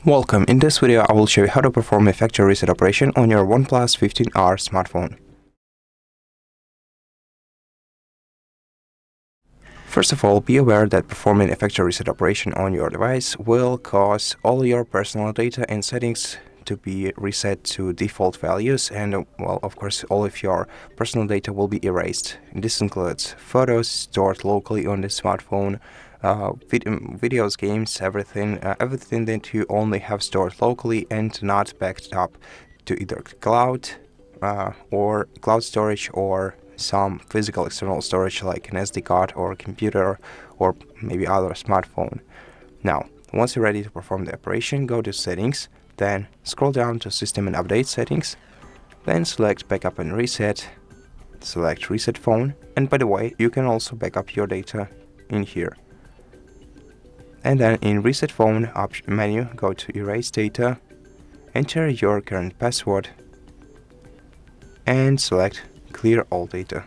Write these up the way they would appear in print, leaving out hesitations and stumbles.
Welcome. In this video, I will show you how to perform a factory reset operation on your OnePlus 15R smartphone. First of all, be aware that performing a factory reset operation on your device will cause all your personal data and settings to be reset to default values, and well, of course, all of your personal data will be erased. This includes photos stored locally on the smartphone, videos, games, everything that you only have stored locally and not backed up to either cloud or cloud storage or some physical external storage like an SD card or a computer or maybe other smartphone. Now, once you're ready to perform the operation, go to Settings, then scroll down to System and Update Settings, then select Backup and Reset, select Reset Phone, and by the way, you can also back up your data in here. And then in Reset Phone option menu, go to Erase Data, enter your current password, and select Clear all data.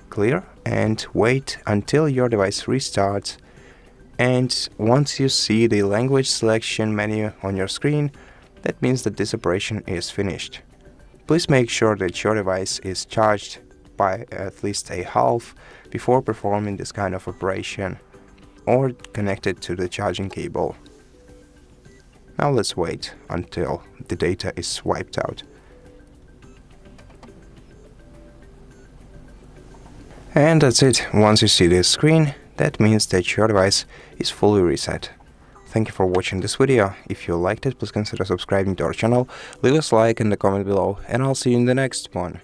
Clear and wait until your device restarts. And once you see the language selection menu on your screen, that means that this operation is finished. Please make sure that your device is charged by at least a half before performing this kind of operation, or connected to the charging cable. Now let's wait until the data is wiped out. And that's it. Once you see this screen, that means that your device is fully reset. Thank you for watching this video. If you liked it, please consider subscribing to our channel, leave us a like in the comment below, and I'll see you in the next one.